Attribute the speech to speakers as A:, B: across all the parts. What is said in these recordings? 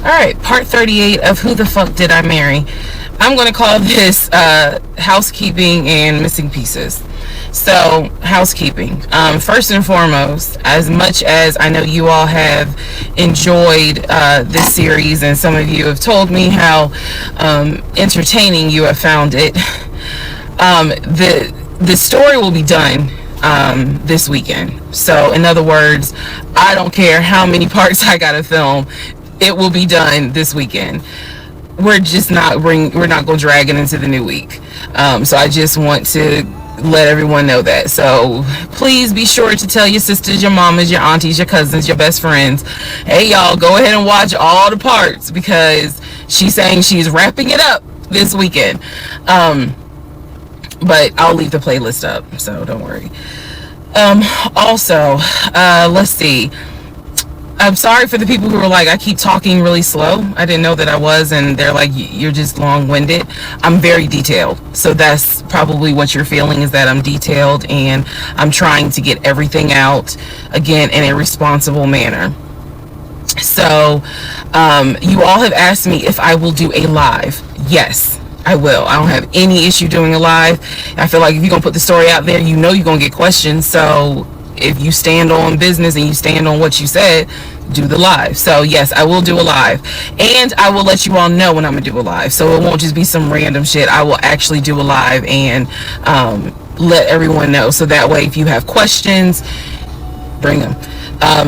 A: Alright, part 38 of Who the Fuck Did I Marry? I'm going to call this housekeeping and missing pieces. So, housekeeping. First and foremost, as much as I know you all have enjoyed this series, and some of you have told me how entertaining you have found it, the story will be done this weekend. So, in other words, I don't care how many parts I gotta film, it will be done this weekend. We're not gonna drag it into the new week. So I just want to let everyone know that. So please be sure to tell your sisters, your mamas, your aunties, your cousins, your best friends, hey y'all, go ahead and watch all the parts, because she's saying she's wrapping it up this weekend. But I'll leave the playlist up, so don't worry. Also, let's see. I'm sorry for the people who were like, I keep talking really slow. I didn't know that I was, and they're like, you're just long-winded. I'm very detailed. So that's probably what you're feeling, is that I'm detailed and I'm trying to get everything out, again, in a responsible manner. So, you all have asked me if I will do a live. Yes, I will. I don't have any issue doing a live. I feel like if you're going to put the story out there, you know you're going to get questions. So if you stand on business and you stand on what you said, do the live. So yes, I will do a live, and I will let you all know when I'm gonna do a live, so it won't just be some random shit. I will actually do a live and let everyone know, so that way if you have questions, bring them.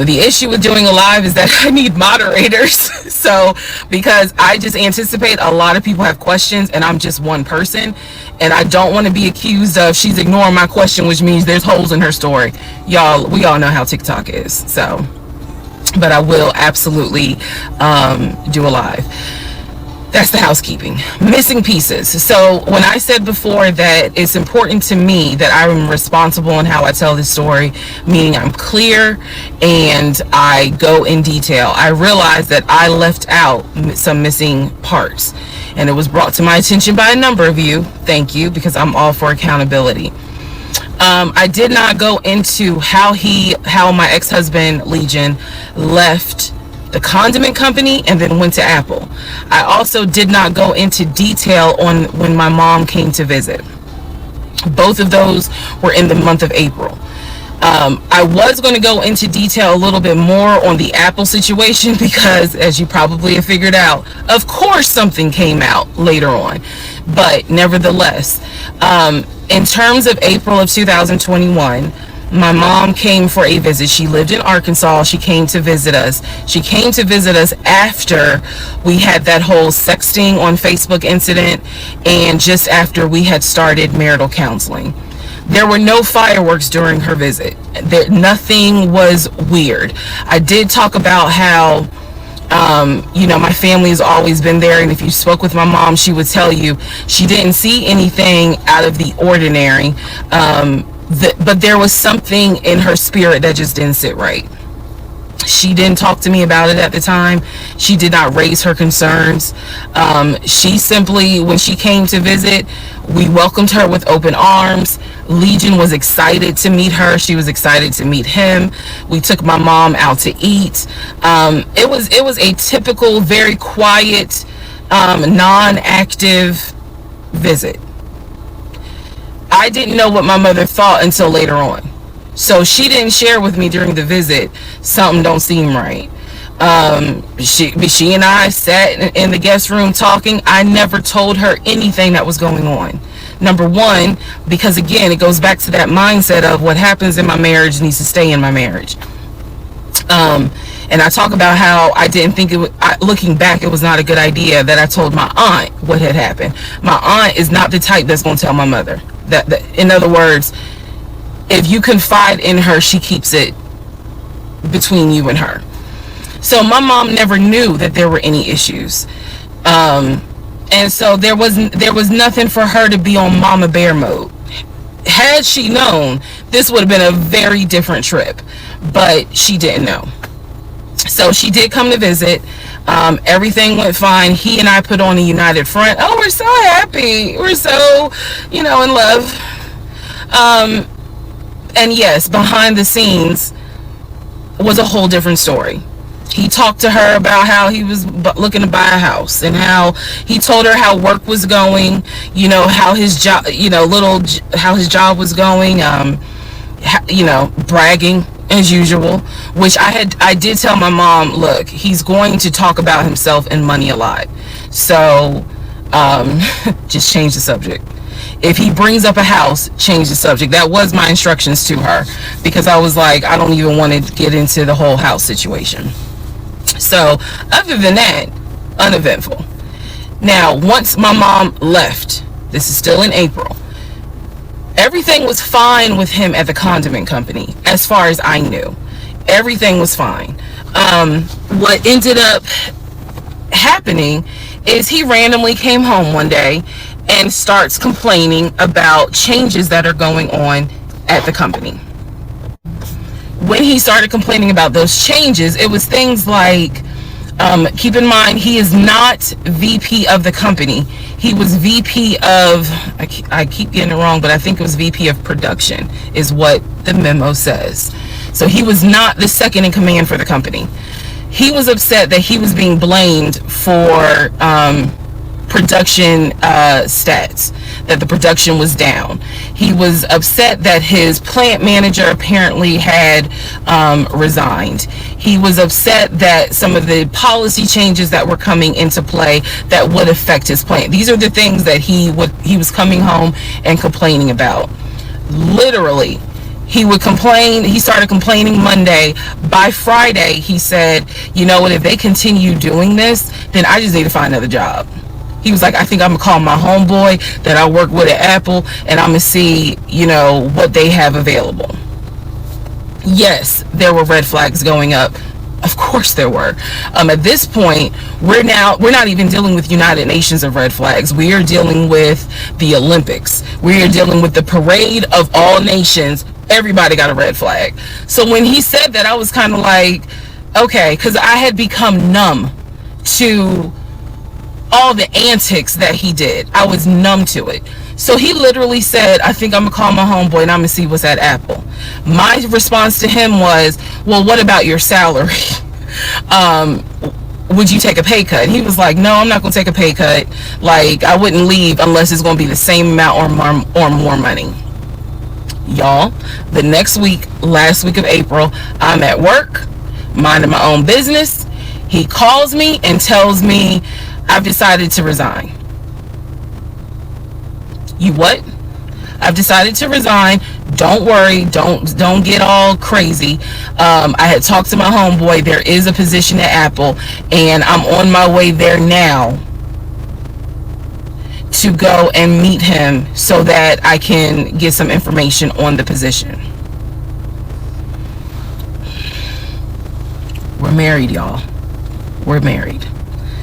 A: The issue with doing a live is that I need moderators. So because I just anticipate a lot of people have questions and I'm just one person, and I don't want to be accused of she's ignoring my question, which means there's holes in her story. Y'all, we all know how TikTok is. So, but I will absolutely do a live. That's the housekeeping. Missing pieces. So when I said before that it's important to me that I'm responsible in how I tell this story, meaning I'm clear and I go in detail, I realized that I left out some missing parts, and it was brought to my attention by a number of you. Thank you, because I'm all for accountability. I did not go into how my ex-husband Legion left the condiment company and then went to Apple. I also did not go into detail on when my mom came to visit. Both of those were in the month of April. I was going to go into detail a little bit more on the Apple situation because, as you probably have figured out, of course something came out later on. But nevertheless, in terms of April of 2021, my mom came for a visit. She lived in Arkansas. She came to visit us. She came to visit us after we had that whole sexting on Facebook incident, and just after we had started marital counseling. There were no fireworks during her visit. Nothing was weird. I did talk about how my family has always been there, and if you spoke with my mom, she would tell you she didn't see anything out of the ordinary. But there was something in her spirit that just didn't sit right. She didn't talk to me about it at the time. She did not raise her concerns. She simply, when she came to visit, we welcomed her with open arms. Legion was excited to meet her. She was excited to meet him. We took my mom out to eat. It was a typical, very quiet, non-active visit. I didn't know what my mother thought until later on. So she didn't share with me during the visit, something don't seem right. She and I sat in the guest room talking. I never told her anything that was going on. Number one, because again, it goes back to that mindset of what happens in my marriage needs to stay in my marriage. And I talk about how I didn't think looking back, it was not a good idea that I told my aunt what had happened. My aunt is not the type that's going to tell my mother. In other words, if you confide in her, she keeps it between you and her. So my mom never knew that there were any issues. And so there was nothing for her to be on mama bear mode. Had she known, this would have been a very different trip, but she didn't know. So she did come to visit. Everything went fine. He and I put on a united front. Oh, we're so happy. We're so, in love. And yes, behind the scenes was a whole different story. He talked to her about how he was looking to buy a house, and how he told her how work was going, how his job, how his job was going, bragging as usual, which I did tell my mom, look, he's going to talk about himself and money a lot. So, just change the subject. If he brings up a house, change the subject. That was my instructions to her, because I was like, I don't even want to get into the whole house situation. So, other than that, uneventful. Now, once my mom left, this is still in April, everything was fine with him at the condiment company, as far as I knew. Everything was fine. What ended up happening is he randomly came home one day and starts complaining about changes that are going on at the company. When he started complaining about those changes, it was things like, keep in mind, he is not VP of the company. He was VP of, I keep getting it wrong, but I think it was VP of production is what the memo says. So he was not the second in command for the company. He was upset that he was being blamed for production stats, that the production was down. He was upset that his plant manager apparently had resigned. He was upset that some of the policy changes that were coming into play that would affect his plant. These are the things that he was coming home and complaining about. Literally, he would complain. He started complaining Monday. By Friday, he said, you know what, if they continue doing this, then I just need to find another job. He was like, I think I'm going to call my homeboy that I work with at Apple, and I'm going to see, what they have available. Yes, there were red flags going up. Of course there were. At this point, we're not even dealing with United Nations of red flags. We are dealing with the Olympics. We are dealing with the parade of all nations. Everybody got a red flag. So when he said that, I was kind of like, okay, because I had become numb to all the antics that he did. I was numb to it. So he literally said, I think I'm going to call my homeboy and I'm going to see what's at Apple. My response to him was, well, what about your salary? Would you take a pay cut? He was like, no, I'm not going to take a pay cut. Like, I wouldn't leave unless it's going to be the same amount or more money. Y'all, the next week, last week of April, I'm at work, minding my own business. He calls me and tells me, I've decided to resign. You what? I've decided to resign. Don't worry. Don't get all crazy. I had talked to my homeboy. There is a position at Apple, and I'm on my way there now to go and meet him so that I can get some information on the position. We're married, y'all. We're married.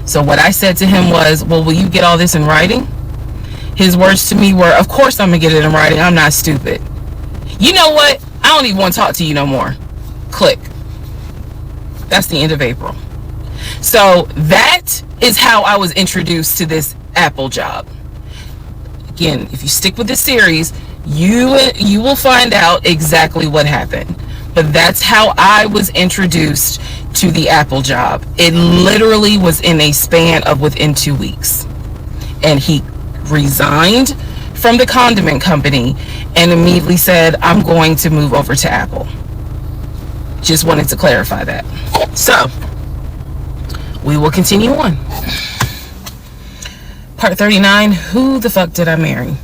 A: So what I said to him was, well, will you get all this in writing? His words to me were, of course I'm going to get it in writing. I'm not stupid. You know what? I don't even want to talk to you no more. Click. That's the end of April. So that is how I was introduced to this Apple job. Again, if you stick with the series, you will find out exactly what happened. But that's how I was introduced to the Apple job. It literally was in a span of within 2 weeks. And he resigned from the condiment company and immediately said, I'm going to move over to Apple. Just wanted to clarify that. So, we will continue on. Part 39, who the fuck did I marry?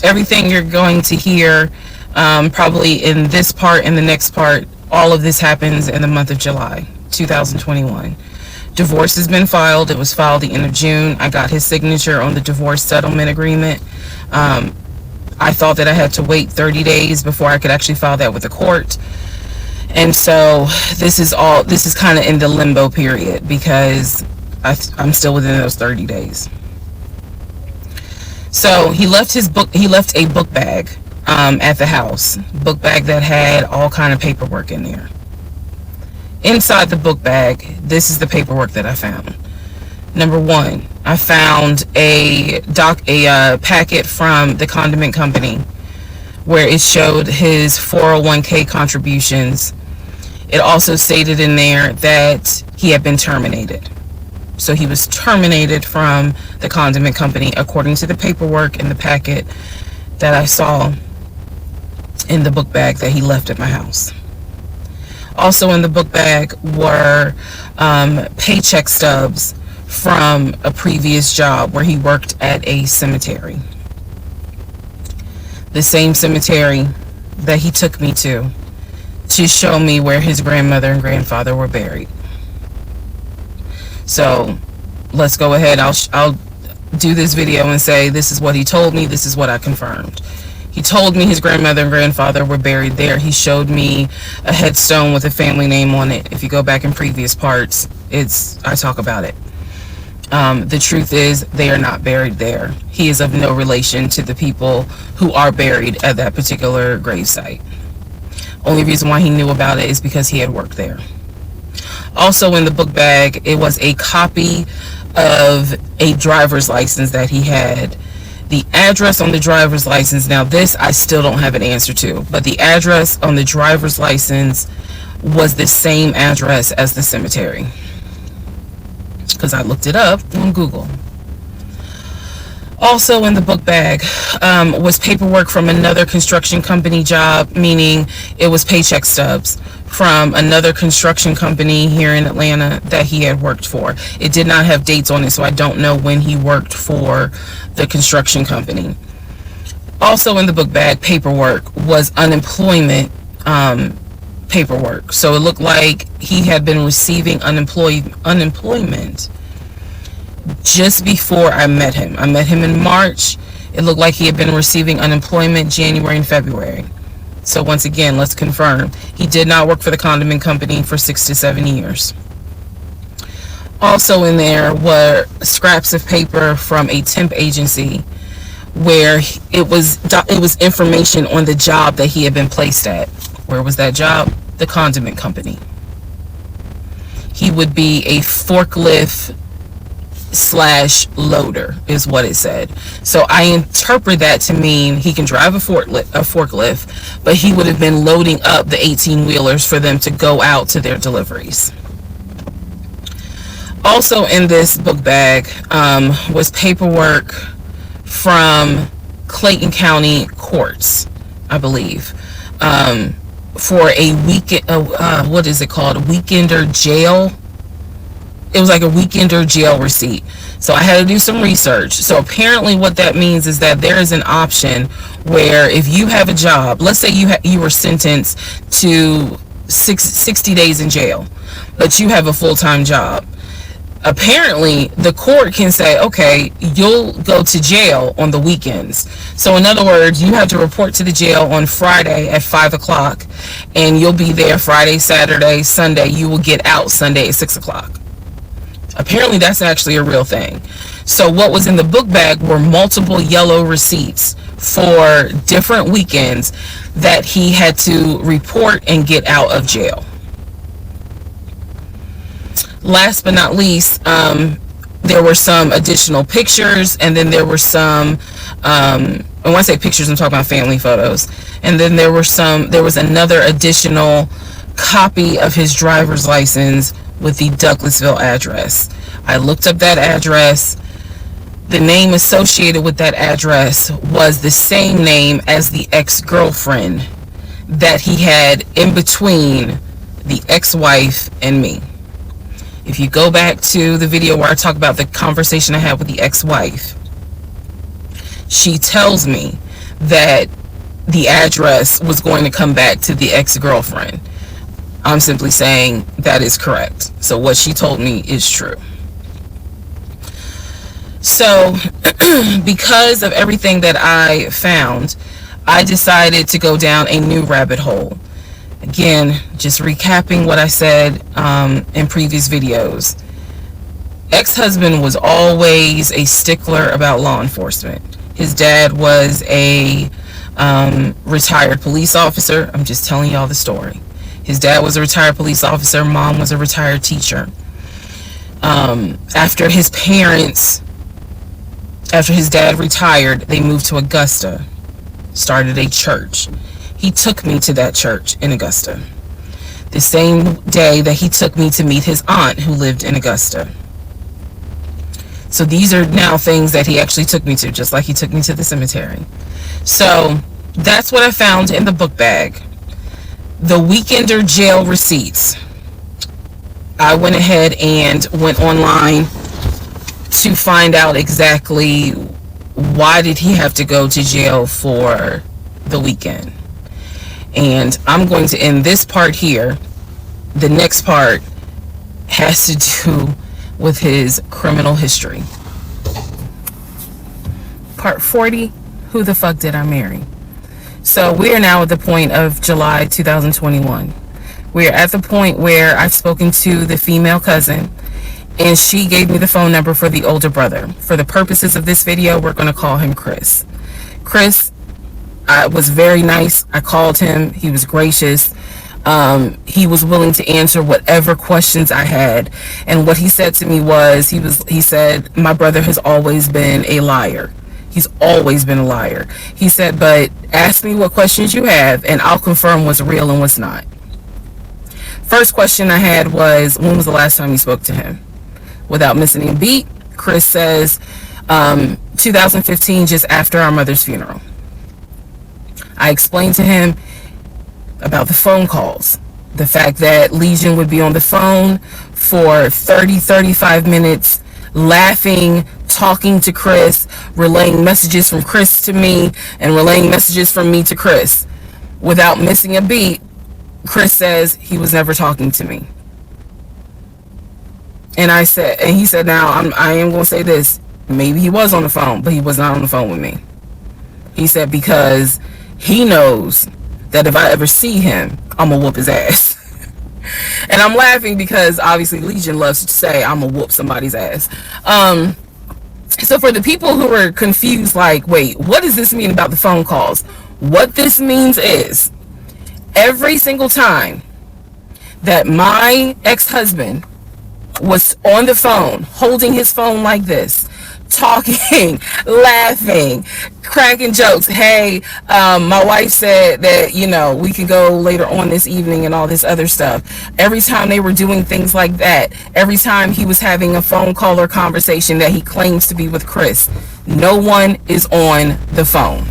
A: Everything you're going to hear probably in this part and the next part, all of this happens in the month of July 2021. Divorce has been filed. It was filed the end of June. I got his signature on the divorce settlement agreement. I thought that I had to wait 30 days before I could actually file that with the court. And so this is kind of in the limbo period because I'm still within those 30 days. So he left a book bag at the house. Book bag that had all kind of paperwork in there. Inside the book bag, this is the paperwork that I found. Number one, I found a packet from the condiment company where it showed his 401k contributions. It also stated in there that he had been terminated. So he was terminated from the condiment company according to the paperwork in the packet that I saw in the book bag that he left at my house. Also in the book bag were paycheck stubs from a previous job where he worked at a cemetery. The same cemetery that he took me to show me where his grandmother and grandfather were buried. So let's go ahead. I'll do this video and say this is what he told me. This is what I confirmed. He told me his grandmother and grandfather were buried there. He showed me a headstone with a family name on it. If you go back in previous parts, I talk about it. The truth is they are not buried there. He is of no relation to the people who are buried at that particular gravesite. Only reason why he knew about it is because he had worked there. Also in the book bag, it was a copy of a driver's license that he had. The address on the driver's license, now this I still don't have an answer to, but the address on the driver's license was the same address as the cemetery, because I looked it up on Google. Also in the book bag was paperwork from another construction company job, meaning it was paycheck stubs from another construction company here in Atlanta that he had worked for. It did not have dates on it, so I don't know when he worked for the construction company. Also in the book bag paperwork was unemployment paperwork. So it looked like he had been receiving unemployment just before I met him. I met him in March. It looked like he had been receiving unemployment January and February. So once again, let's confirm. He did not work for the condiment company for 6 to 7 years. Also in there were scraps of paper from a temp agency where it was information on the job that he had been placed at. Where was that job? The condiment company. He would be a forklift / loader is what it said. So I interpret that to mean he can drive a forklift, but he would have been loading up the 18-wheelers for them to go out to their deliveries. Also in this book bag was paperwork from Clayton County courts, I believe, for a weekend, what is it called? A weekender jail. It was like a weekender jail receipt. So I had to do some research. So apparently what that means is that there is an option where if you have a job, let's say you were sentenced to 60 days in jail, but you have a full-time job. Apparently the court can say, okay, you'll go to jail on the weekends. So in other words, you have to report to the jail on Friday at 5 o'clock and you'll be there Friday, Saturday, Sunday. You will get out Sunday at 6 o'clock. Apparently that's actually a real thing. So what was in the book bag were multiple yellow receipts for different weekends that he had to report and get out of jail. Last but not least, there were some additional pictures, and then there were some, and when I say pictures, I'm talking about family photos. And then there was another additional copy of his driver's license with the Douglasville address. I looked up that address. The name associated with that address was the same name as the ex-girlfriend that he had in between the ex-wife and me. If you go back to the video where I talk about the conversation I had with the ex-wife, she tells me that the address was going to come back to the ex-girlfriend. I'm simply saying that is correct. So what she told me is true. So because of everything that I found, I decided to go down a new rabbit hole. Again, just recapping what I said in previous videos. Ex-husband was always a stickler about law enforcement. His dad was a retired police officer. I'm just telling y'all the story. His dad was a retired police officer. Mom was a retired teacher. After his dad retired, they moved to Augusta, started a church. He took me to that church in Augusta. the same day that he took me to meet his aunt who lived in Augusta. So these are now things that he actually took me to, just like he took me to the cemetery. So that's what I found in the book bag. The Weekender jail receipts. I went ahead and went online to find out exactly why did he have to go to jail for the weekend. And I'm going to end this part here. The next part has to do with his criminal history. Part 40, who the fuck did I marry? So we are now at the point of July 2021. We are at the point where I've spoken to the female cousin, and she gave me the phone number for the older brother. For the purposes of this video, we're going to call him Chris. Chris was very nice. I called him. He was gracious. He was willing to answer whatever questions I had. And what he said to me was, he said, my brother has always been a liar. He's always been a liar. He said, but ask me what questions you have and I'll confirm what's real and what's not. First question I had was, when was the last time you spoke to him? Without missing a beat, Chris says, 2015, just after our mother's funeral. I explained to him about the phone calls. The fact that Legion would be on the phone for 35 minutes, laughing, talking to Chris, relaying messages from Chris to me, and relaying messages from me to Chris. Without missing a beat, Chris says he was never talking to me. And he said, now I am going to say this. Maybe he was on the phone, but he was not on the phone with me. He said, because he knows that if I ever see him, I'm going to whoop his ass. And I'm laughing because obviously Legion loves to say I'm going to whoop somebody's ass. So for the people who are confused, like, wait, what does this mean about the phone calls? What this means is every single time that my ex-husband was on the phone, holding his phone like this, talking, laughing, cracking jokes. Hey, my wife said that, we can go later on this evening and all this other stuff. Every time they were doing things like that, every time he was having a phone call or conversation that he claims to be with Chris, no one is on the phone.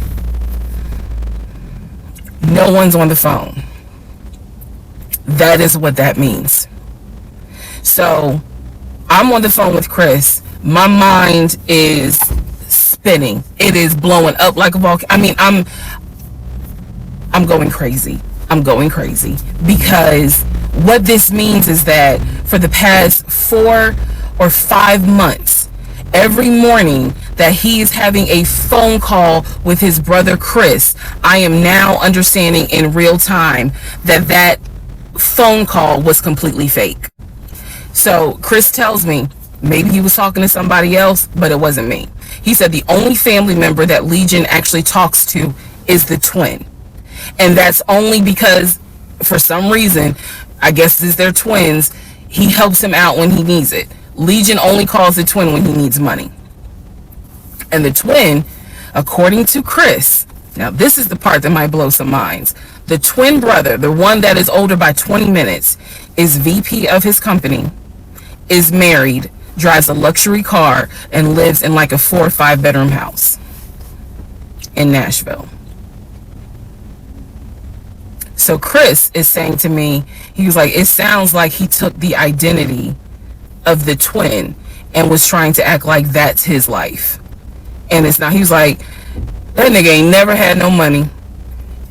A: No one's on the phone. That is what that means. So I'm on the phone with Chris. My mind is spinning. It is blowing up like a volcano. I mean, I'm going crazy. I'm going crazy because what this means is that for the past 4 or 5 months, every morning that he is having a phone call with his brother Chris, I am now understanding in real time that phone call was completely fake. So Chris tells me maybe he was talking to somebody else, but it wasn't me. He said the only family member that Legion actually talks to is the twin. And that's only because, for some reason, I guess since they're twins, he helps him out when he needs it. Legion only calls the twin when he needs money. And the twin, according to Chris, now this is the part that might blow some minds. The twin brother, the one that is older by 20 minutes, is VP of his company, is married, drives a luxury car, and lives in like a 4 or 5 bedroom house in Nashville. So Chris is saying to me, he was like, it sounds like he took the identity of the twin and was trying to act like that's his life. And it's not. He was like, that nigga ain't never had no money,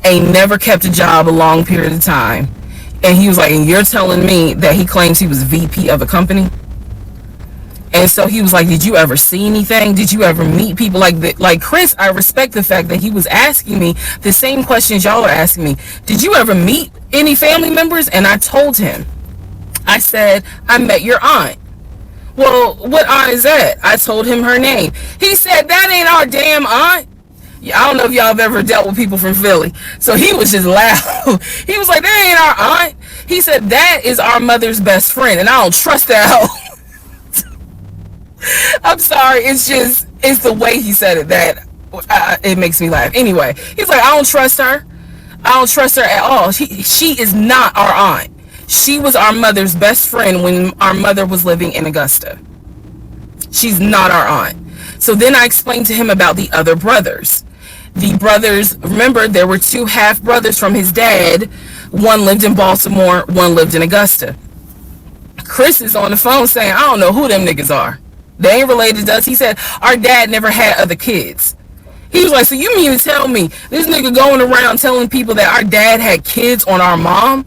A: ain't never kept a job a long period of time. And he was like, and you're telling me that he claims he was VP of a company? And so he was like, did you ever see anything? Did you ever meet people like that? Like Chris, I respect the fact that he was asking me the same questions y'all are asking me. Did you ever meet any family members? And I told him, I said, I met your aunt. Well, what aunt is that? I told him her name. He said, that ain't our damn aunt. I don't know if y'all have ever dealt with people from Philly. So he was just loud. He was like, that ain't our aunt. He said, that is our mother's best friend. And I don't trust that hoe. I'm sorry. It's the way he said it that it makes me laugh. Anyway, he's like, I don't trust her. I don't trust her at all. She is not our aunt. She was our mother's best friend when our mother was living in Augusta. She's not our aunt. So then I explained to him about the other brothers. The brothers, remember, there were two half brothers from his dad. One lived in Baltimore, one lived in Augusta. Chris is on the phone saying, I don't know who them niggas are. They ain't related to us. He said, our dad never had other kids. He was like, so you mean to tell me this nigga going around telling people that our dad had kids on our mom?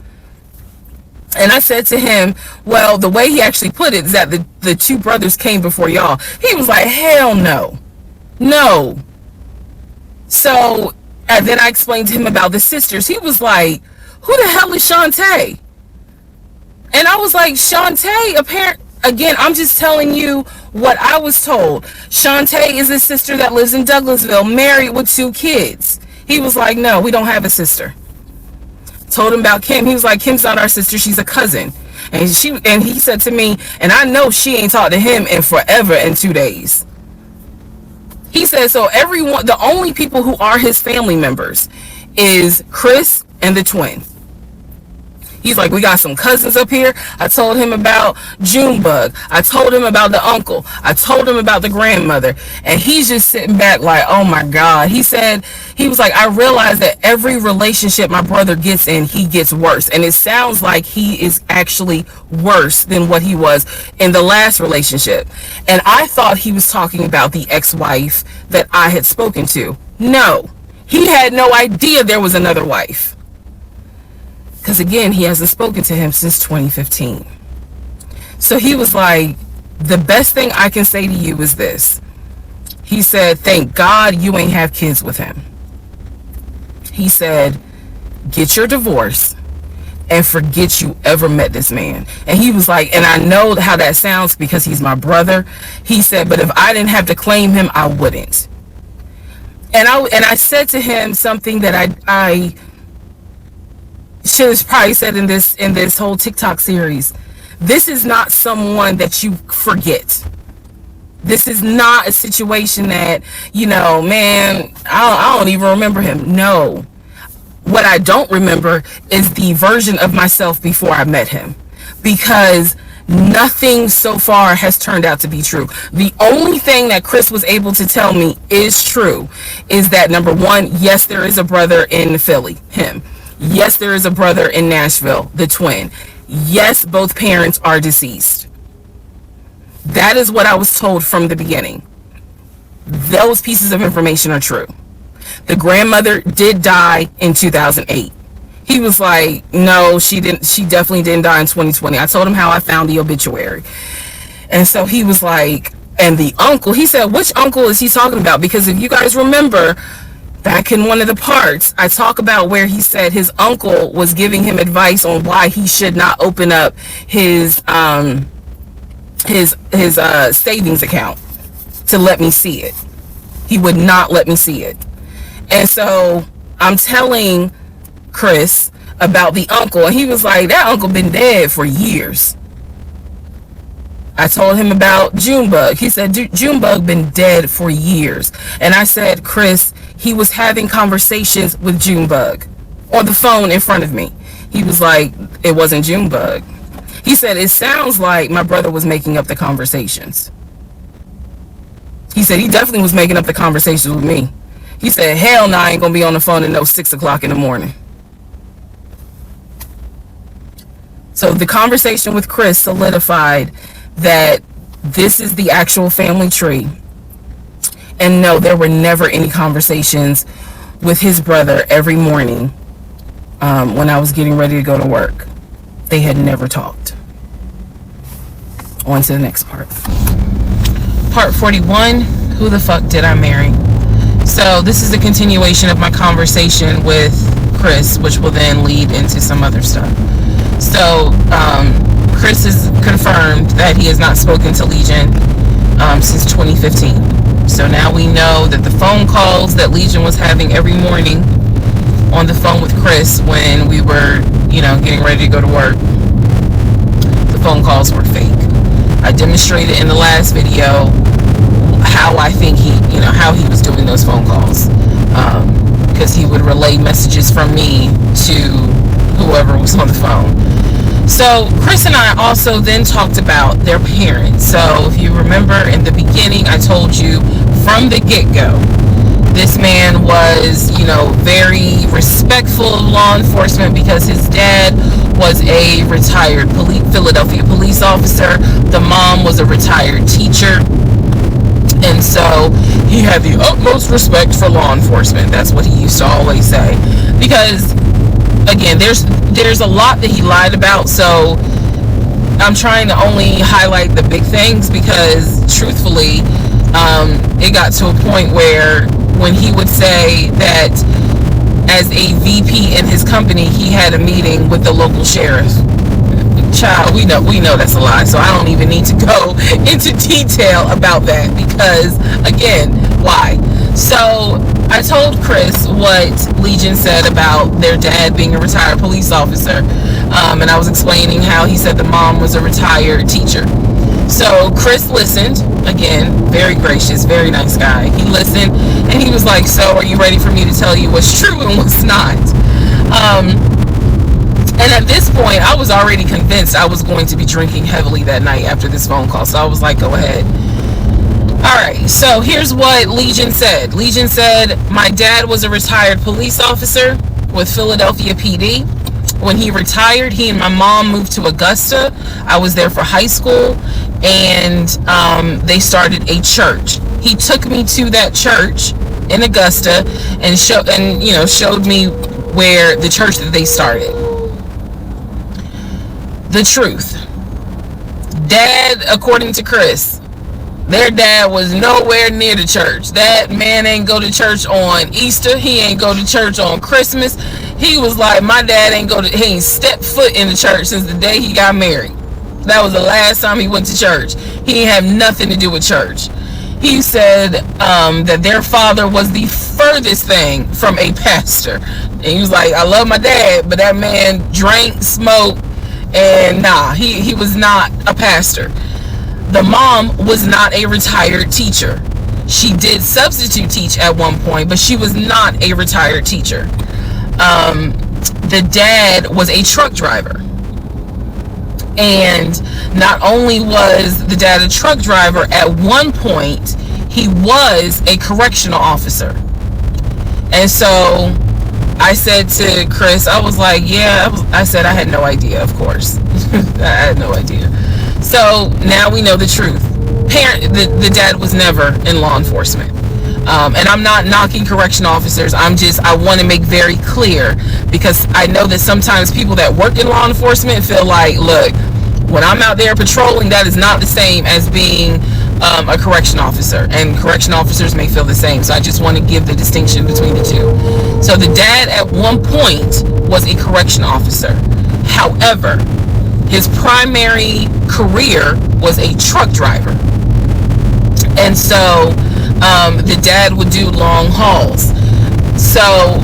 A: And I said to him, well, the way he actually put it is that the two brothers came before y'all. He was like, hell no. No. So then I explained to him about the sisters. He was like, who the hell is Shantae? And I was like, Shantae, again, I'm just telling you what I was told. Shantae is a sister that lives in Douglasville, married with 2 kids. He was like, no, we don't have a sister. Told him about Kim. He was like, Kim's not our sister, she's a cousin. And he said to me, and I know she ain't talked to him in forever in 2 days. He said, so everyone, the only people who are his family members is Chris and the twin. He's like, we got some cousins up here. I told him about Junebug. I told him about the uncle. I told him about the grandmother. And he's just sitting back like, oh my God. He said, he was like, I realize that every relationship my brother gets in, he gets worse. And it sounds like he is actually worse than what he was in the last relationship. And I thought he was talking about the ex-wife that I had spoken to. No, he had no idea there was another wife. Because again, he hasn't spoken to him since 2015. So he was like, the best thing I can say to you is this. He said, thank God you ain't have kids with him. He said, get your divorce and forget you ever met this man. And he was like, and I know how that sounds because he's my brother. He said, but if I didn't have to claim him, I wouldn't. And I said to him something that I should have probably said in this whole TikTok series. This is not someone that you forget. This is not a situation that, man, I don't even remember him. No. What I don't remember is the version of myself before I met him. Because nothing so far has turned out to be true. The only thing that Chris was able to tell me is true is that, number one, yes, there is a brother in Philly, him. Yes, there is a brother in Nashville, the twin. Yes, both parents are deceased. That is what I was told from the beginning. Those pieces of information are true. The grandmother did die in 2008. He was like, no, she didn't. She definitely didn't die in 2020. I told him how I found the obituary. And so he was like, and the uncle, he said, which uncle is he talking about? Because if you guys remember, back in one of the parts, I talk about where he said his uncle was giving him advice on why he should not open up his savings account to let me see it. He would not let me see it. And so I'm telling Chris about the uncle, and he was like, that uncle been dead for years. I told him about Junebug. He said, Junebug been dead for years. And I said, Chris, he was having conversations with Junebug on the phone in front of me. He was like, it wasn't Junebug. He said, it sounds like my brother was making up the conversations. He said, he definitely was making up the conversations with me. He said, hell no, I ain't gonna be on the phone at no 6 o'clock in the morning. So the conversation with Chris solidified that this is the actual family tree. And no, there were never any conversations with his brother every morning when I was getting ready to go to work. They had never talked. On to the next part. Part 41, who the fuck did I marry? So this is a continuation of my conversation with Chris, which will then lead into some other stuff. So Chris has confirmed that he has not spoken to Legion since 2015. So now we know that the phone calls that Legion was having every morning on the phone with Chris when we were, getting ready to go to work, the phone calls were fake. I demonstrated in the last video how I think how he was doing those phone calls, because he would relay messages from me to whoever was on the phone. So Chris and I also then talked about their parents. So if you remember in the beginning, I told you from the get-go, this man was, very respectful of law enforcement because his dad was a retired Philadelphia police officer. The mom was a retired teacher. And so he had the utmost respect for law enforcement. That's what he used to always say. Because, again, there's a lot that he lied about. So I'm trying to only highlight the big things because, truthfully, it got to a point where when he would say that as a VP in his company, he had a meeting with the local sheriff. Child, we know that's a lie, so I don't even need to go into detail about that because, again, why? So I told Chris what Legion said about their dad being a retired police officer, and I was explaining how he said the mom was a retired teacher. So Chris listened, again, very gracious, very nice guy. He listened, and he was like, so are you ready for me to tell you what's true and what's not? And at this point, I was already convinced I was going to be drinking heavily that night after this phone call. So I was like, go ahead. All right, so here's what Legion said. Legion said, my dad was a retired police officer with Philadelphia PD. When he retired, he and my mom moved to Augusta. I was there for high school, and they started a church. He took me to that church in Augusta and showed me where the church that they started. The truth. Dad, according to Chris, their dad was nowhere near the church. That man ain't go to church on Easter. He ain't go to church on Christmas. He was like, my dad he ain't stepped foot in the church since the day he got married. That was the last time he went to church. He ain't have nothing to do with church. He said that their father was the furthest thing from a pastor. And he was like, I love my dad, but that man drank, smoked, and he was not a pastor. The mom was not a retired teacher. She did substitute teach at one point, but she was not a retired teacher. The dad was a truck driver. And not only was the dad a truck driver, at one point, he was a correctional officer. And so I said to Chris, I was like, I said I had no idea, of course. I had no idea. So now we know the truth. The dad was never in law enforcement. And I'm not knocking correction officers. I want to make very clear, because I know that sometimes people that work in law enforcement feel like, look, when I'm out there patrolling, that is not the same as being a correction officer, and correction officers may feel the same. So I just want to give the distinction between the two. So the dad at one point was a correction officer. However, his primary career was a truck driver. And so the dad would do long hauls. So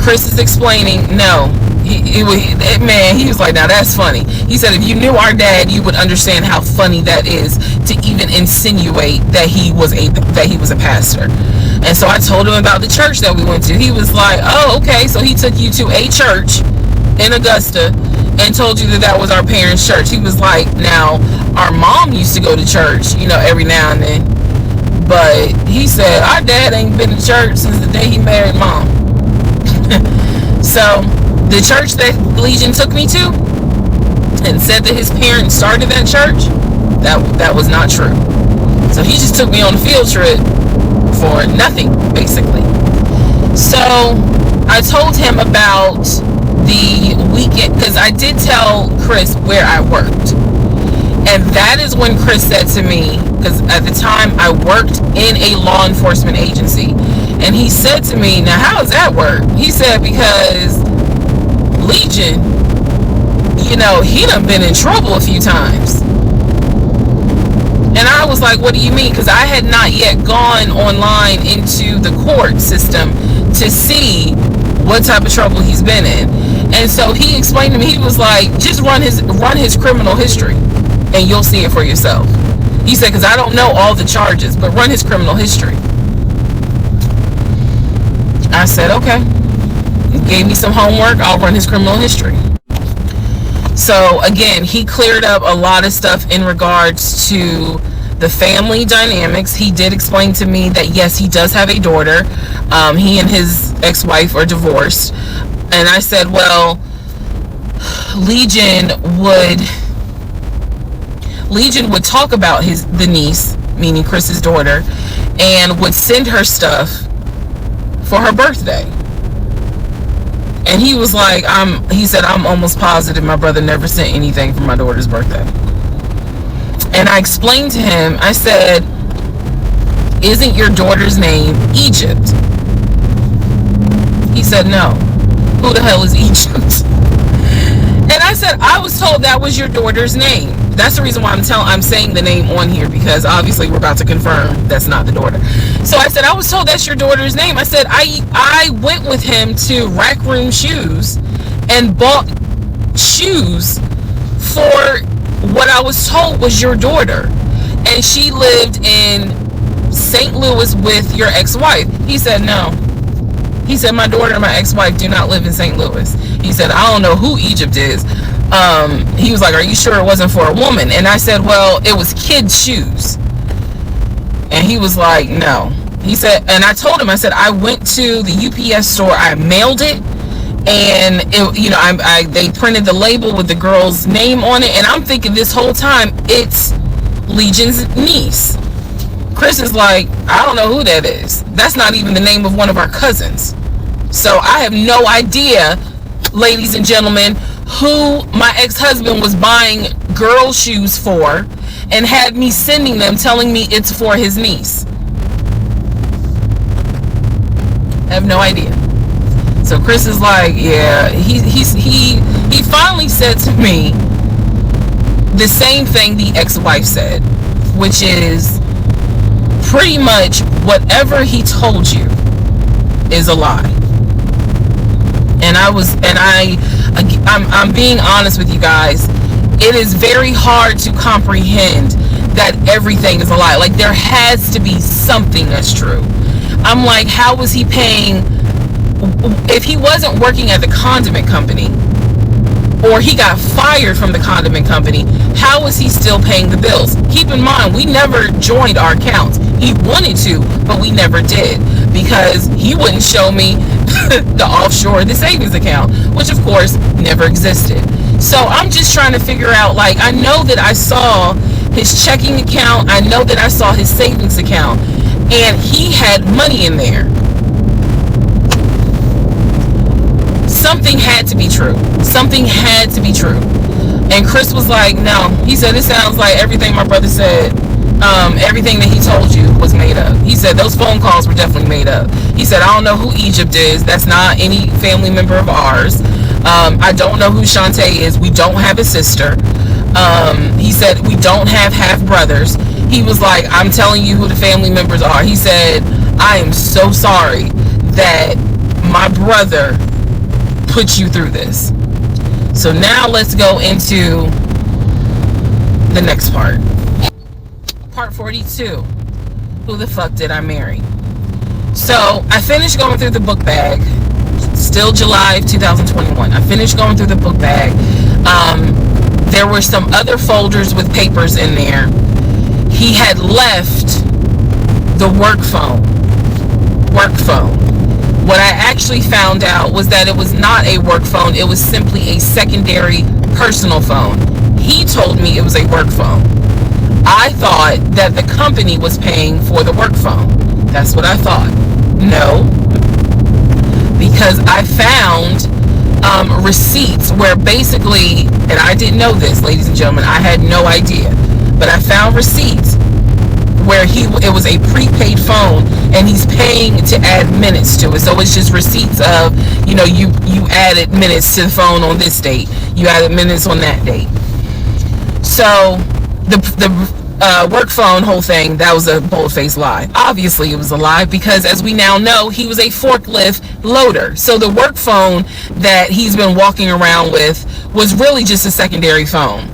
A: Chris is explaining, no, he was like, now that's funny. He said, if you knew our dad, you would understand how funny that is to even insinuate that he was a pastor. And so I told him about the church that we went to. He was like, oh, okay, so he took you to a church in Augusta and told you that was our parents' church. He was like, now, our mom used to go to church, every now and then. But he said, our dad ain't been to church since the day he married mom. So the church that Legion took me to and said that his parents started that church, that was not true. So he just took me on a field trip for nothing, basically. So I told him about the weekend, because I did tell Chris where I worked. And that is when Chris said to me, because at the time I worked in a law enforcement agency, and he said to me, now how does that work? He said, because Legion, he done been in trouble a few times. And I was like, what do you mean? Because I had not yet gone online into the court system to see what type of trouble he's been in. And so he explained to me, he was like, just run his criminal history and you'll see it for yourself. He said, because I don't know all the charges, but run his criminal history. I said, okay. He gave me some homework. I'll run his criminal history. So again, he cleared up a lot of stuff in regards to the family dynamics. He did explain to me that yes, he does have a daughter. He and his ex-wife are divorced. And I said, well, Legion would talk about the niece, meaning Chris's daughter, and would send her stuff for her birthday. And he was like, he said, I'm almost positive my brother never sent anything for my daughter's birthday. And I explained to him, I said, isn't your daughter's name Egypt? He said, no. Who the hell is Egypt? And I said, I was told that was your daughter's name. That's the reason why I'm saying the name on here, because obviously we're about to confirm that's not the daughter. So I said, I was told that's your daughter's name. I said, I went with him to Rack Room Shoes and bought shoes for what I was told was your daughter. And she lived in St. Louis with your ex-wife. He said, no. He said, my daughter and my ex-wife do not live in St. Louis. He said, I don't know who Egypt is. He was like, are you sure it wasn't for a woman? And I said, well, it was kids' shoes. And he was like, no. He said, and I told him, I said, I went to the UPS store, I mailed it, and it, they printed the label with the girl's name on it, and I'm thinking this whole time it's Legion's niece. Chris is like, I don't know who that is. That's not even the name of one of our cousins. So I have no idea, ladies and gentlemen, who my ex-husband was buying girl shoes for and had me sending them telling me it's for his niece. I have no idea. So Chris is like, yeah, he finally said to me the same thing the ex-wife said, which is pretty much whatever he told you is a lie. And I'm being honest with you guys. It is very hard to comprehend that everything is a lie. Like, there has to be something that's true. I'm like, how was he paying? If he wasn't working at the condiment company, or he got fired from the condiment company, how was he still paying the bills? Keep in mind, we never joined our accounts. He wanted to, but we never did, because he wouldn't show me the offshore, the savings account, which of course never existed. So I'm just trying to figure out, like, I know that I saw his checking account, I know that I saw his savings account, and he had money in there. Something had to be true. Something had to be true. And Chris was like, no. He said, it sounds like everything my brother said, everything that he told you was made up. He said, those phone calls were definitely made up. He said, I don't know who Egypt is. That's not any family member of ours. I don't know who Shantae is. We don't have a sister. He said, we don't have half brothers. He was like, I'm telling you who the family members are. He said, I am so sorry that my brother put you through this. So now let's go into the next part. Part 42. Who the fuck did I marry? So I finished going through the book bag. Still July of 2021. I finished going through the book bag. There were some other folders with papers in there. He had left the work phone. What I actually found out was that it was not a work phone. It was simply a secondary personal phone. He told me it was a work phone. I thought that the company was paying for the work phone. That's what I thought. No. Because I found receipts where basically, and I didn't know this, ladies and gentlemen, I had no idea, but I found receipts where it was a prepaid phone and he's paying to add minutes to it. So it's just receipts of, you added minutes to the phone on this date, you added minutes on that date. So the work phone whole thing, that was a bold-faced lie. Obviously it was a lie, because as we now know, he was a forklift loader. So the work phone that he's been walking around with was really just a secondary phone.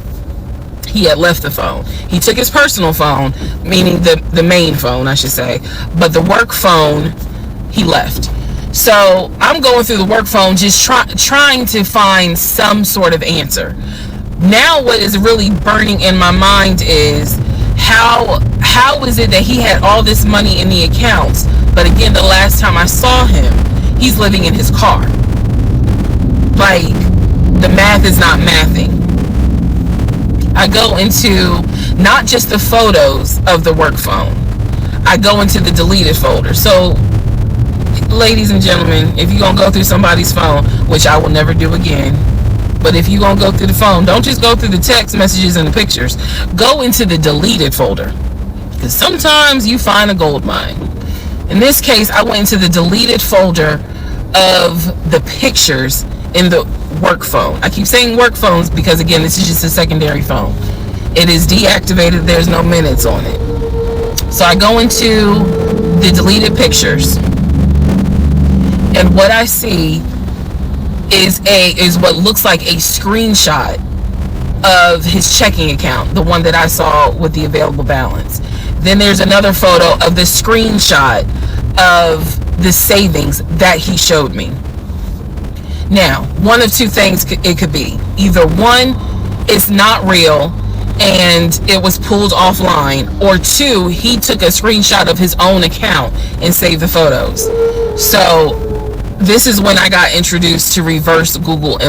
A: He had left the phone. He took his personal phone, meaning the main phone, I should say, but the work phone he left. So I'm going through the work phone, just trying to find some sort of answer. Now what is really burning in my mind is how is it that he had all this money in the accounts, but again, the last time I saw him, he's living in his car. Like, the math is not mathing. I go into not just the photos of the work phone, I go into the deleted folder. So ladies and gentlemen, if you're gonna go through somebody's phone, which I will never do again, but if you're gonna go through the phone, don't just go through the text messages and the pictures. Go into the deleted folder, because sometimes you find a gold mine. In this case, I went into the deleted folder of the pictures in the work phone. I keep saying work phones because, again, this is just a secondary phone. It is deactivated. There's no minutes on it. So I go into the deleted pictures, and what I see is what looks like a screenshot of his checking account, the one that I saw with the available balance. Then there's another photo of the screenshot of the savings that he showed me. Now, one of two things it could be. Either one, it's not real and it was pulled offline, or two, he took a screenshot of his own account and saved the photos. So this is when I got introduced to reverse Google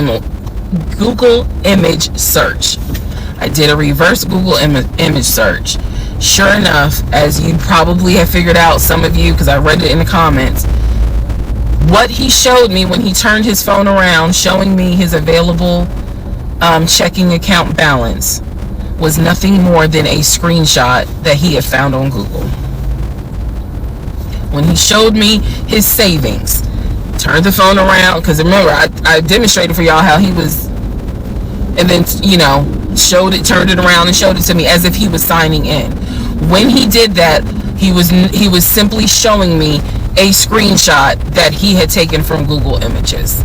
A: image search. I did a reverse Google image search. Sure enough, as you probably have figured out, some of you, because I read it in the comments, what he showed me when he turned his phone around showing me his available checking account balance was nothing more than a screenshot that he had found on Google. When he showed me his savings, turned the phone around, because remember, I demonstrated for y'all how he was, and then, showed it, turned it around and showed it to me as if he was signing in. When he did that, he was simply showing me a screenshot that he had taken from Google Images.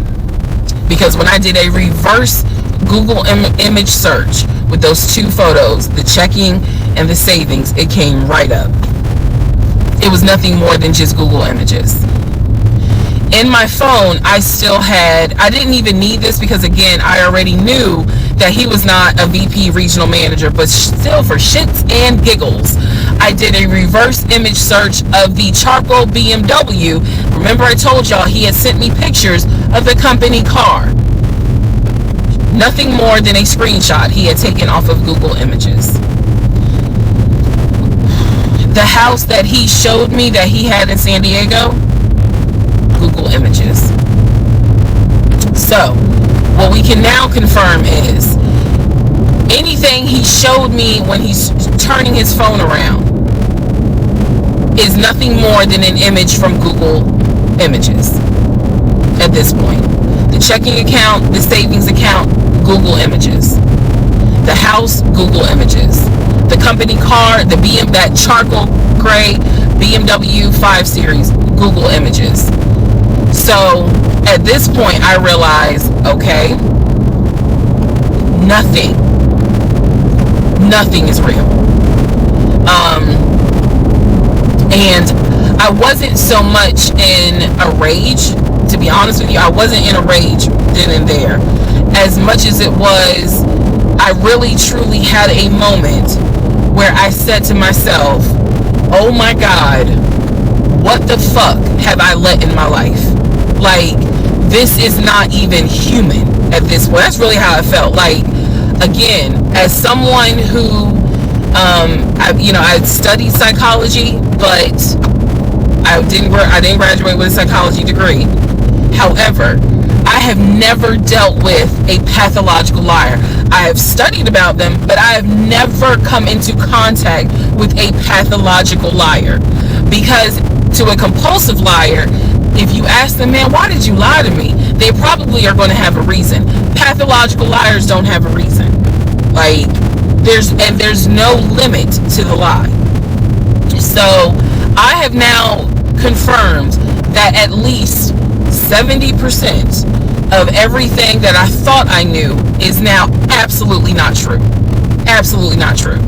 A: Because when I did a reverse Google image search with those two photos, the checking and the savings, it came right up. It was nothing more than just Google Images. In my phone, I didn't even need this because, again, I already knew that he was not a VP regional manager, but still, for shits and giggles, I did a reverse image search of the charcoal BMW. Remember, I told y'all he had sent me pictures of the company car. Nothing more than a screenshot he had taken off of Google Images. The house that he showed me that he had in San Diego, Google Images. So, what we can now confirm is anything he showed me when he's turning his phone around is nothing more than an image from Google Images at this point. The checking account, the savings account, Google Images. The house, Google Images. The company car, that charcoal gray BMW 5 Series, Google Images. So at this point, I realized, okay, nothing is real. And I wasn't so much in a rage, to be honest with you. I wasn't in a rage then and there, as much as it was, I really truly had a moment where I said to myself, oh my God, what the fuck have I let in my life? Like, this is not even human at this point. That's really how I felt. Like, again, as someone who, I studied psychology, but I didn't graduate with a psychology degree. However, I have never dealt with a pathological liar. I have studied about them, but I have never come into contact with a pathological liar. Because to a compulsive liar, if you ask them, man, why did you lie to me? They probably are going to have a reason. Pathological liars don't have a reason. Like, there's no limit to the lie. So I have now confirmed that at least 70% of everything that I thought I knew is now absolutely not true. Absolutely not true.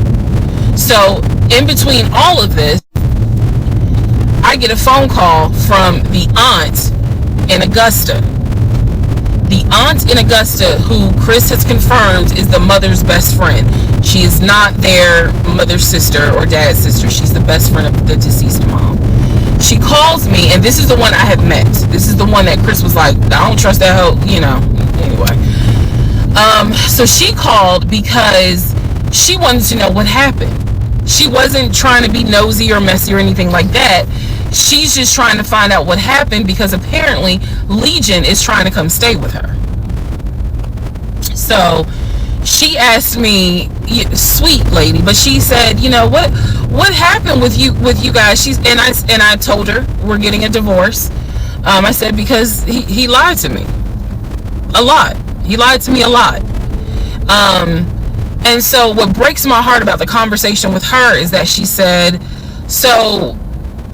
A: So in between all of this, I get a phone call from the aunt in Augusta. The aunt in Augusta, who Chris has confirmed is the mother's best friend. She is not their mother's sister or dad's sister. She's the best friend of the deceased mom. She calls me, and this is the one I have met. This is the one that Chris was like, I don't trust that hoe, you know. Anyway. So she called because she wanted to know what happened. She wasn't trying to be nosy or messy or anything like that. She's just trying to find out what happened because apparently Legion is trying to come stay with her. So she asked me, sweet lady, but she said, you know, what happened with you guys? And I told her we're getting a divorce. I said because he lied to me a lot. He lied to me a lot. And so what breaks my heart about the conversation with her is that she said, so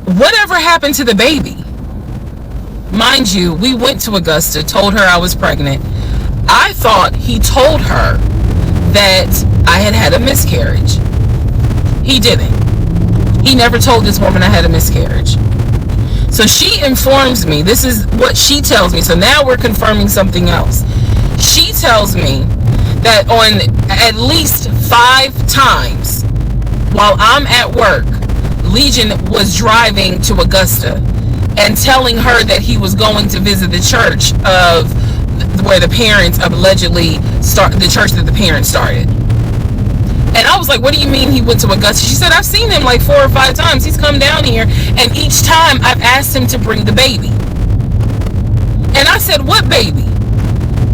A: whatever happened to the baby? Mind you, we went to Augusta, told her I was pregnant. I thought he told her that I had a miscarriage. He didn't. He never told this woman I had a miscarriage. So she informs me, this is what she tells me. So now we're confirming something else. She tells me that on at least 5 times while I'm at work, Legion was driving to Augusta and telling her that he was going to visit the church of where the parents allegedly the church that the parents started. And I was like, what do you mean he went to Augusta? She said, I've seen him like 4 or 5 times. He's come down here, and each time I've asked him to bring the baby. And I said, what baby?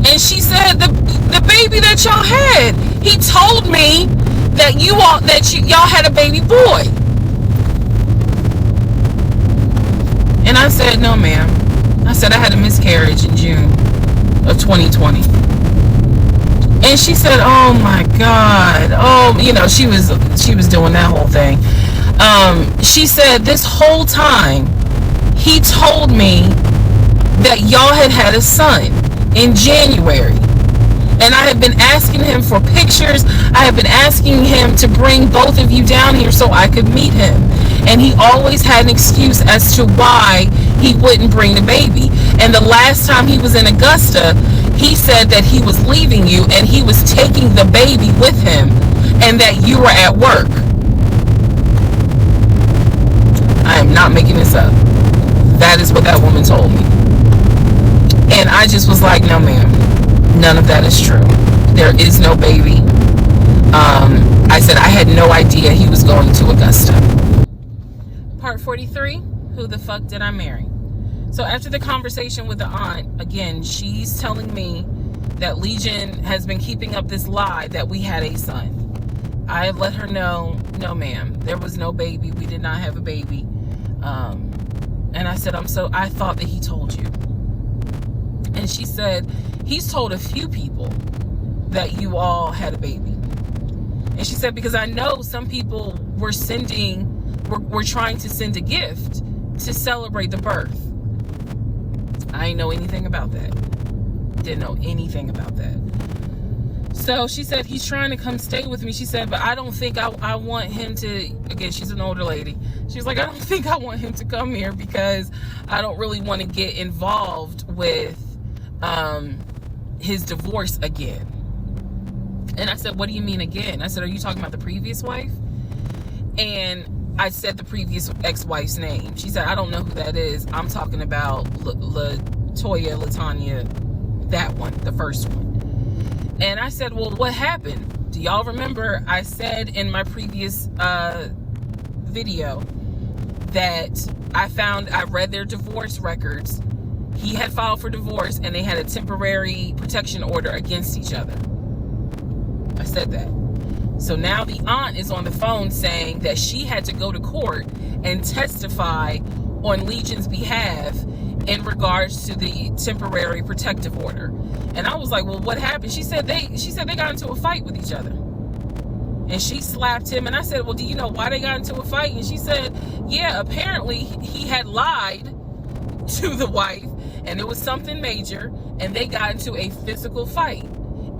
A: And she said, the baby that y'all had. He told me that y'all had a baby boy. And I said, no, ma'am. I said I had a miscarriage in June of 2020. And she said, oh my God. Oh, you know, she was doing that whole thing. She said this whole time he told me that y'all had a son in January. And I have been asking him for pictures. I have been asking him to bring both of you down here so I could meet him. And he always had an excuse as to why he wouldn't bring the baby. And the last time he was in Augusta, he said that he was leaving you and he was taking the baby with him and that you were at work. I am not making this up. That is what that woman told me. And I just was like, no, ma'am. None of that is true. There is no baby. I said I had no idea he was going to Augusta. Part 43, who the fuck did I marry? So after the conversation with the aunt, again, she's telling me that Legion has been keeping up this lie that we had a son. I let her know, no ma'am, there was no baby. We did not have a baby. And I said, I thought that he told you. And she said, he's told a few people that you all had a baby. And she said, because I know some people were trying to send a gift to celebrate the birth. I didn't know anything about that. Didn't know anything about that. So she said, he's trying to come stay with me. She said, but I don't think I want him to, again, she's an older lady. She's like, I don't think I want him to come here because I don't really want to get involved with his divorce again. And I said, what do you mean again? I said, are you talking about the previous wife? And I said the previous ex-wife's name. She said, I don't know who that is. I'm talking about Latanya, that one, the first one. And I said, well, what happened? Do y'all remember I said in my previous video that I read their divorce records. He had filed for divorce and they had a temporary protection order against each other. I said that. So now the aunt is on the phone saying that she had to go to court and testify on Legion's behalf in regards to the temporary protective order. And I was like, well, what happened? She said they got into a fight with each other. And she slapped him. And I said, well, do you know why they got into a fight? And she said, yeah, apparently he had lied to the wife and it was something major and they got into a physical fight.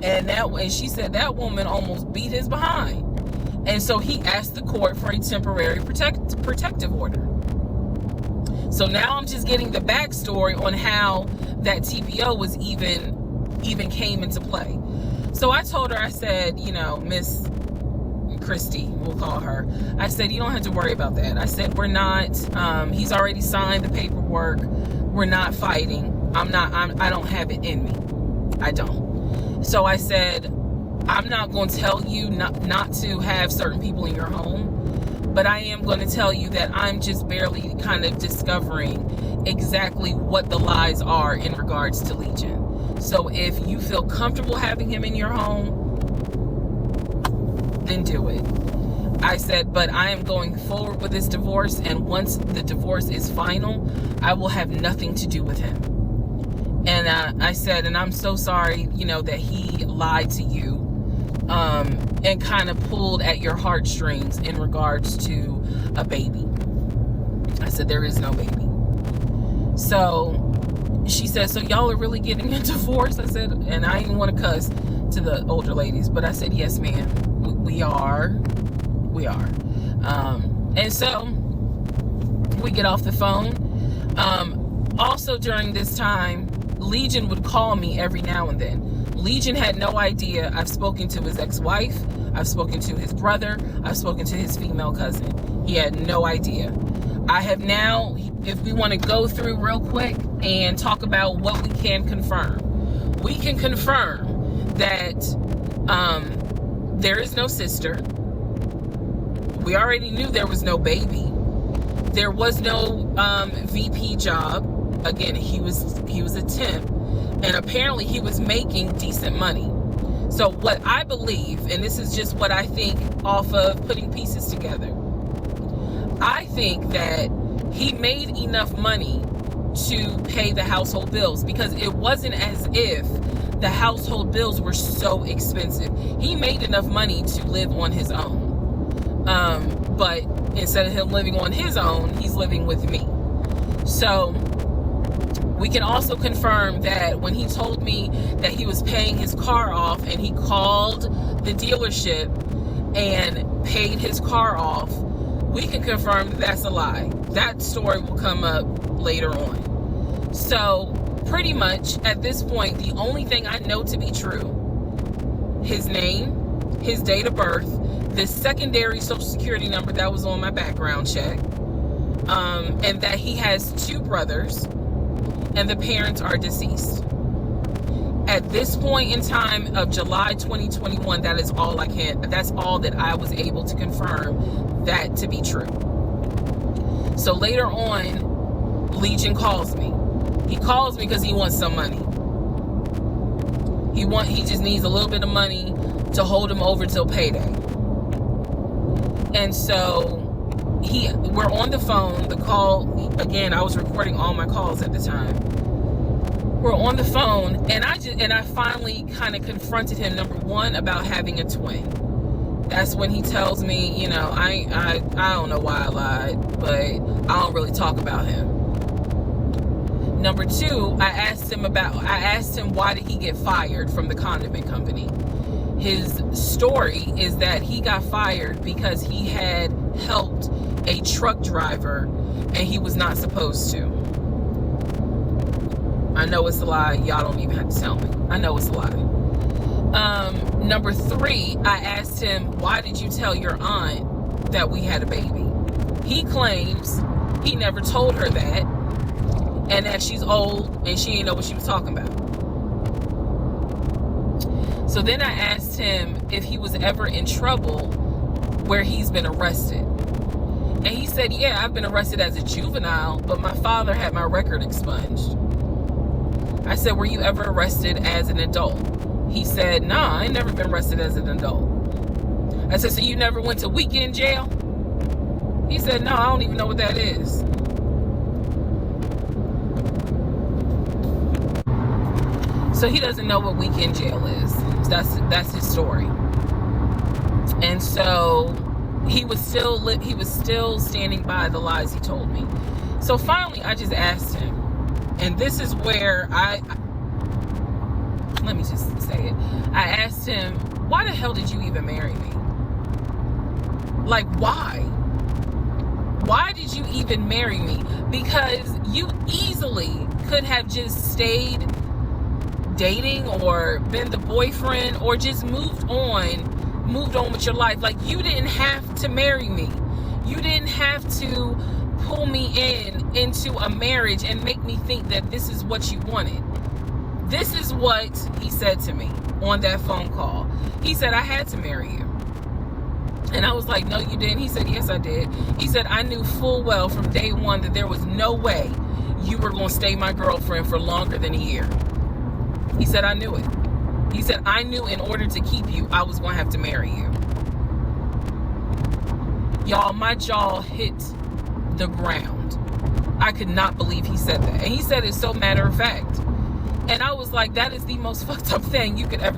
A: And she said that woman almost beat his behind. And so he asked the court for a temporary protective order. So now I'm just getting the backstory on how that TPO was even even came into play. So I told her, I said, Miss Christy, we'll call her. I said, you don't have to worry about that. I said, we're not, he's already signed the paperwork. We're not fighting. I don't have it in me. I don't. So I said, I'm not going to tell you not to have certain people in your home, but I am going to tell you that I'm just barely kind of discovering exactly what the lies are in regards to Legion. So if you feel comfortable having him in your home, then do it. I said, but I am going forward with this divorce, and once the divorce is final, I will have nothing to do with him. And I said, and I'm so sorry, that he lied to you, and kind of pulled at your heartstrings in regards to a baby. I said, there is no baby. So she said, so y'all are really getting a divorce? I said, and I didn't want to cuss to the older ladies, but I said, yes, ma'am. We are. And so we get off the phone. Also during this time, Legion would call me every now and then. Legion had no idea I've spoken to his ex-wife. I've spoken to his brother. I've spoken to his female cousin. He had no idea. I have now, if we want to go through real quick and talk about what we can confirm. We can confirm that there is no sister. We already knew there was no baby. There was no VP job. Again, he was a temp, and apparently he was making decent money. So what I believe, and this is just what I think off of putting pieces together, I think that he made enough money to pay the household bills, because it wasn't as if the household bills were so expensive. He made enough money to live on his own. But instead of him living on his own, he's living with me. So we can also confirm that when he told me that he was paying his car off, and he called the dealership and paid his car off, we can confirm that that's a lie. That story will come up later on. So pretty much at this point, the only thing I know to be true, his name, his date of birth, the secondary social security number that was on my background check, and that he has 2 brothers, and the parents are deceased. At this point in time of July 2021, that's all that I was able to confirm that to be true. So later on, Legion calls me. He calls me because he wants some money. He just needs a little bit of money to hold him over till payday. And so we're on the phone. The call, again, I was recording all my calls at the time. We're on the phone, and I finally kind of confronted him, number one, about having a twin. That's when he tells me, I don't know why I lied, but I don't really talk about him. Number two, I asked him why did he get fired from the condiment company. His story is that he got fired because he had helped a truck driver and he was not supposed to. I know it's a lie. Y'all don't even have to tell me. I know it's a lie. Number three, I asked him, why did you tell your aunt that we had a baby? He claims he never told her that, and that she's old and she didn't know what she was talking about. So then I asked him if he was ever in trouble where he's been arrested. And he said, yeah, I've been arrested as a juvenile, but my father had my record expunged. I said, were you ever arrested as an adult? He said, nah, I ain't never been arrested as an adult. I said, so you never went to weekend jail? He said, no, I don't even know what that is. So he doesn't know what weekend jail is. That's his story. And so he was still standing by the lies he told me. So finally, I just asked him, and this is where let me just say it. I asked him, why the hell did you even marry me? Like, why? Why did you even marry me? Because you easily could have just stayed dating or been the boyfriend or just moved on with your life. Like, you didn't have to marry me. You didn't have to pull me into a marriage and make me think that this is what you wanted. This is what he said to me on that phone call. He said, I had to marry you. And I was like, no, you didn't. He said, yes, I did. He said, I knew full well from day one that there was no way you were going to stay my girlfriend for longer than a year. He said, I knew it. He said, I knew in order to keep you, I was going to have to marry you. Y'all, my jaw hit the ground. I could not believe he said that. And he said it so matter of fact. And I was like, that is the most fucked up thing you could ever